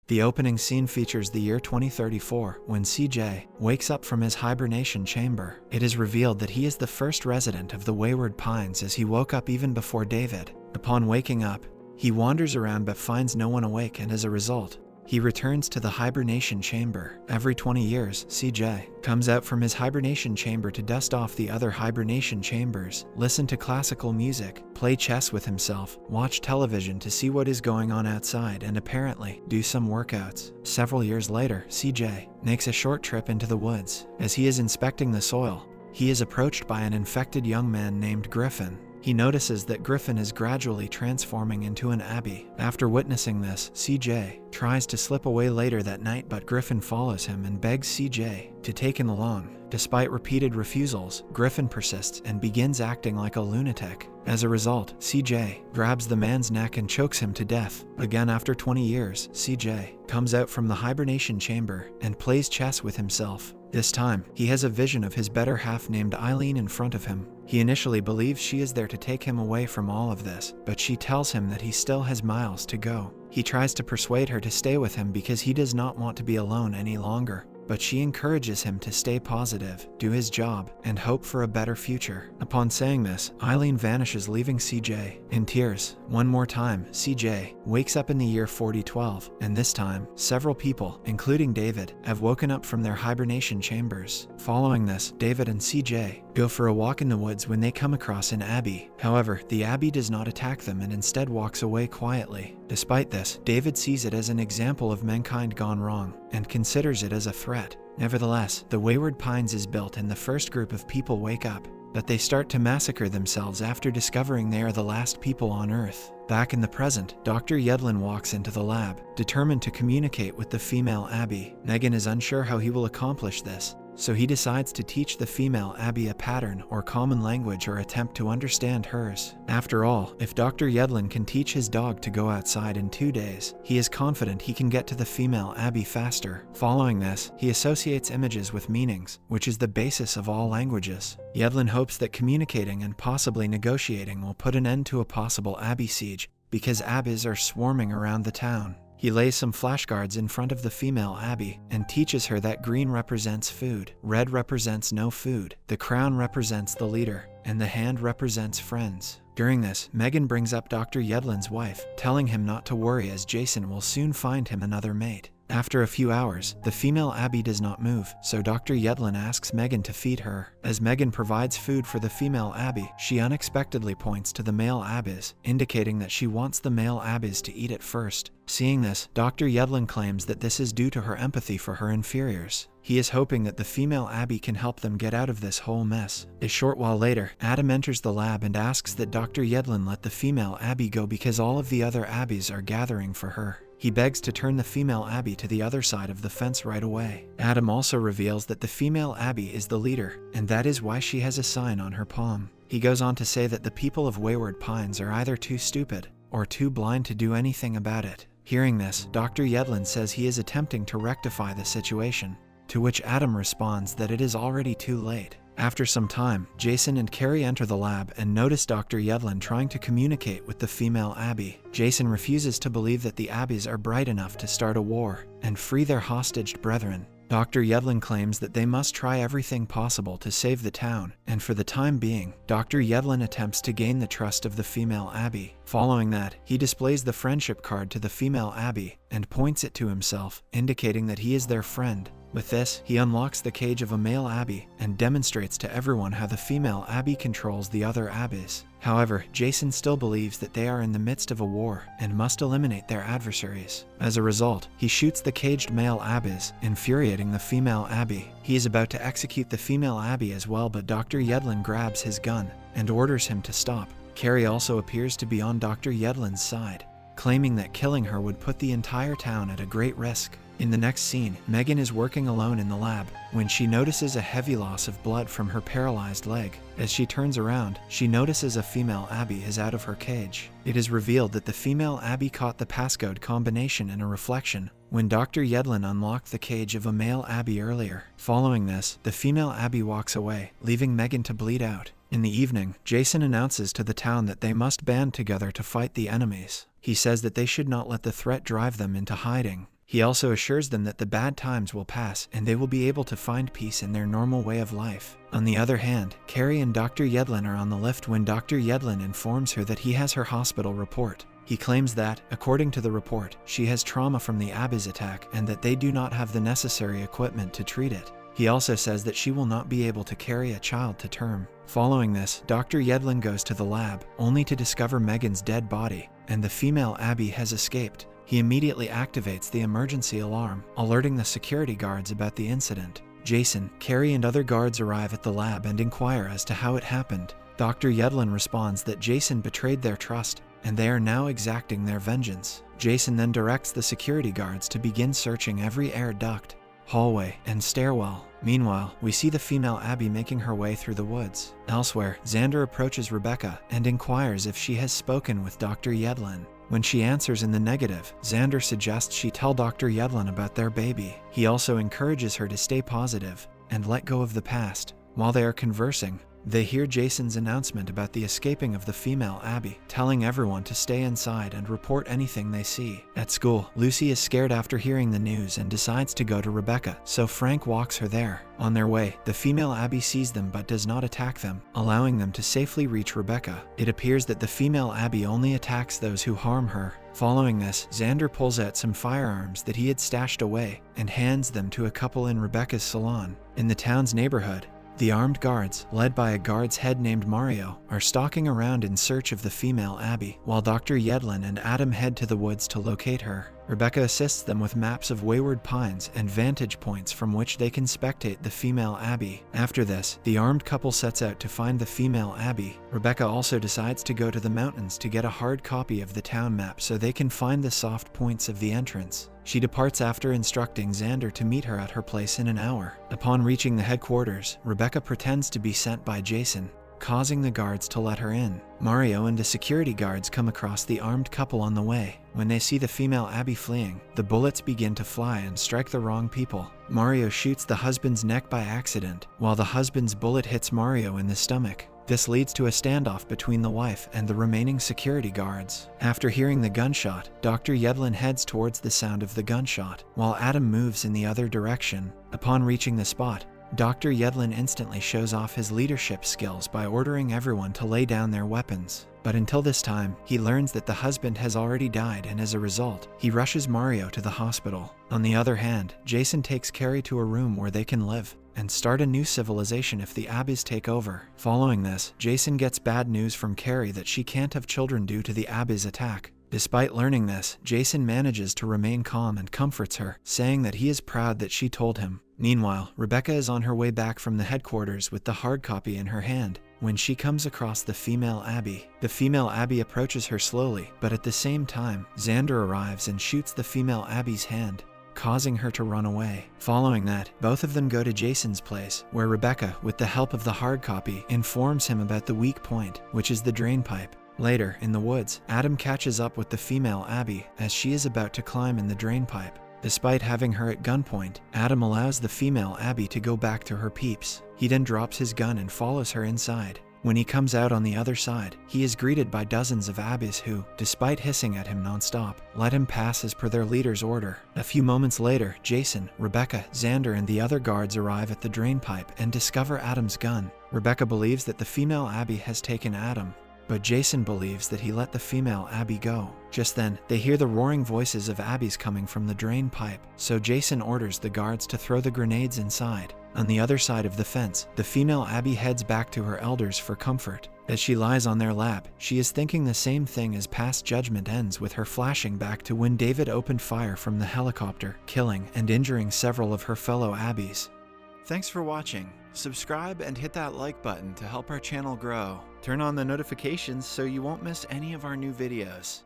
The opening scene features the year 2034, when CJ wakes up from his hibernation chamber. It is revealed that he is the first resident of the Wayward Pines, as he woke up even before David. Upon waking up, he wanders around but finds no one awake, and as a result, he returns to the hibernation chamber. Every 20 years, CJ comes out from his hibernation chamber to dust off the other hibernation chambers, listen to classical music, play chess with himself, watch television to see what is going on outside, and apparently do some workouts. Several years later, CJ makes a short trip into the woods. As he is inspecting the soil, he is approached by an infected young man named Griffin. He notices that Griffin is gradually transforming into an Abby. After witnessing this, CJ tries to slip away later that night, but Griffin follows him and begs CJ to take him along. Despite repeated refusals, Griffin persists and begins acting like a lunatic. As a result, CJ grabs the man's neck and chokes him to death. Again, after 20 years, CJ comes out from the hibernation chamber and plays chess with himself. This time, he has a vision of his better half named Eileen in front of him. He initially believes she is there to take him away from all of this, but she tells him that he still has miles to go. He tries to persuade her to stay with him because he does not want to be alone any longer, but she encourages him to stay positive, do his job, and hope for a better future. Upon saying this, Eileen vanishes, leaving CJ in tears. One more time, CJ wakes up in the year 4012, and this time, several people, including David, have woken up from their hibernation chambers. Following this, David and CJ go for a walk in the woods when they come across an Abby. However, the Abby does not attack them and instead walks away quietly. Despite this, David sees it as an example of mankind gone wrong and considers it as a threat. Nevertheless, the Wayward Pines is built and the first group of people wake up, but they start to massacre themselves after discovering they are the last people on Earth. Back in the present, Dr. Yedlin walks into the lab, determined to communicate with the female Abby. Megan is unsure how he will accomplish this, so he decides to teach the female Abby a pattern or common language or attempt to understand hers. After all, if Dr. Yedlin can teach his dog to go outside in 2 days, he is confident he can get to the female Abby faster. Following this, he associates images with meanings, which is the basis of all languages. Yedlin hopes that communicating and possibly negotiating will put an end to a possible Abby siege, because Abbeys are swarming around the town. He lays some flashcards in front of the female Abby and teaches her that green represents food, red represents no food, the crown represents the leader, and the hand represents friends. During this, Megan brings up Dr. Yedlin's wife, telling him not to worry as Jason will soon find him another mate. After a few hours, the female Abby does not move, so Dr. Yedlin asks Megan to feed her. As Megan provides food for the female Abby, she unexpectedly points to the male Abbeys, indicating that she wants the male Abbeys to eat it first. Seeing this, Dr. Yedlin claims that this is due to her empathy for her inferiors. He is hoping that the female Abby can help them get out of this whole mess. A short while later, Adam enters the lab and asks that Dr. Yedlin let the female Abby go because all of the other Abbeys are gathering for her. He begs to turn the female Abby to the other side of the fence right away. Adam also reveals that the female Abby is the leader, and that is why she has a sign on her palm. He goes on to say that the people of Wayward Pines are either too stupid or too blind to do anything about it. Hearing this, Dr. Yedlin says he is attempting to rectify the situation, to which Adam responds that it is already too late. After some time, Jason and Carrie enter the lab and notice Dr. Yedlin trying to communicate with the female Abby. Jason refuses to believe that the Abbeys are bright enough to start a war and free their hostage brethren. Dr. Yedlin claims that they must try everything possible to save the town, and for the time being, Dr. Yedlin attempts to gain the trust of the female Abby. Following that, he displays the friendship card to the female Abby and points it to himself, indicating that he is their friend. With this, he unlocks the cage of a male Abby and demonstrates to everyone how the female Abby controls the other Abbeys. However, Jason still believes that they are in the midst of a war and must eliminate their adversaries. As a result, he shoots the caged male Abbeys, infuriating the female Abby. He is about to execute the female Abby as well, but Dr. Yedlin grabs his gun and orders him to stop. Carrie also appears to be on Dr. Yedlin's side, claiming that killing her would put the entire town at a great risk. In the next scene, Megan is working alone in the lab when she notices a heavy loss of blood from her paralyzed leg. As she turns around, she notices a female Abby is out of her cage. It is revealed that the female Abby caught the passcode combination in a reflection when Dr. Yedlin unlocked the cage of a male Abby earlier. Following this, the female Abby walks away, leaving Megan to bleed out. In the evening, Jason announces to the town that they must band together to fight the enemies. He says that they should not let the threat drive them into hiding. He also assures them that the bad times will pass and they will be able to find peace in their normal way of life. On the other hand, Carrie and Dr. Yedlin are on the lift when Dr. Yedlin informs her that he has her hospital report. He claims that, according to the report, she has trauma from the Abyss attack and that they do not have the necessary equipment to treat it. He also says that she will not be able to carry a child to term. Following this, Dr. Yedlin goes to the lab, only to discover Megan's dead body, and the female Abby has escaped. He immediately activates the emergency alarm, alerting the security guards about the incident. Jason, Carrie, and other guards arrive at the lab and inquire as to how it happened. Dr. Yedlin responds that Jason betrayed their trust, and they are now exacting their vengeance. Jason then directs the security guards to begin searching every air duct, hallway, and stairwell. Meanwhile, we see the female Abby making her way through the woods. Elsewhere, Xander approaches Rebecca and inquires if she has spoken with Dr. Yedlin. When she answers in the negative, Xander suggests she tell Dr. Yedlin about their baby. He also encourages her to stay positive and let go of the past. While they are conversing, they hear Jason's announcement about the escaping of the female Abby, telling everyone to stay inside and report anything they see. At school, Lucy is scared after hearing the news and decides to go to Rebecca, so Frank walks her there. On their way, the female Abby sees them but does not attack them, allowing them to safely reach Rebecca. It appears that the female Abby only attacks those who harm her. Following this, Xander pulls out some firearms that he had stashed away and hands them to a couple in Rebecca's salon. In the town's neighborhood, the armed guards, led by a guard's head named Mario, are stalking around in search of the female Abby, while Dr. Yedlin and Adam head to the woods to locate her. Rebecca assists them with maps of Wayward Pines and vantage points from which they can spectate the female Abby. After this, the armed couple sets out to find the female Abby. Rebecca also decides to go to the mountains to get a hard copy of the town map so they can find the soft points of the entrance. She departs after instructing Xander to meet her at her place in an hour. Upon reaching the headquarters, Rebecca pretends to be sent by Jason, causing the guards to let her in. Mario and the security guards come across the armed couple on the way. When they see the female Abby fleeing, the bullets begin to fly and strike the wrong people. Mario shoots the husband's neck by accident, while the husband's bullet hits Mario in the stomach. This leads to a standoff between the wife and the remaining security guards. After hearing the gunshot, Dr. Yedlin heads towards the sound of the gunshot, while Adam moves in the other direction. Upon reaching the spot, Dr. Yedlin instantly shows off his leadership skills by ordering everyone to lay down their weapons. But until this time, he learns that the husband has already died, and as a result, he rushes Mario to the hospital. On the other hand, Jason takes Carrie to a room where they can live and start a new civilization if the Abyss take over. Following this, Jason gets bad news from Carrie that she can't have children due to the Abyss attack. Despite learning this, Jason manages to remain calm and comforts her, saying that he is proud that she told him. Meanwhile, Rebecca is on her way back from the headquarters with the hard copy in her hand when she comes across the female Abby. The female Abby approaches her slowly, but at the same time, Xander arrives and shoots the female Abby's hand, causing her to run away. Following that, both of them go to Jason's place, where Rebecca, with the help of the hard copy, informs him about the weak point, which is the drain pipe. Later, in the woods, Adam catches up with the female Abby as she is about to climb in the drain pipe. Despite having her at gunpoint, Adam allows the female Abby to go back to her peeps. He then drops his gun and follows her inside. When he comes out on the other side, he is greeted by dozens of Abbeys who, despite hissing at him nonstop, let him pass as per their leader's order. A few moments later, Jason, Rebecca, Xander, and the other guards arrive at the drain pipe and discover Adam's gun. Rebecca believes that the female Abby has taken Adam, but Jason believes that he let the female Abby go. Just then, they hear the roaring voices of Abbeys coming from the drain pipe, so Jason orders the guards to throw the grenades inside. On the other side of the fence, the female Abby heads back to her elders for comfort. As she lies on their lap, she is thinking the same thing as Past Judgment ends with her flashing back to when David opened fire from the helicopter, killing and injuring several of her fellow Abbeys. Thanks for watching. Subscribe and hit that like button to help our channel grow. Turn on the notifications so you won't miss any of our new videos.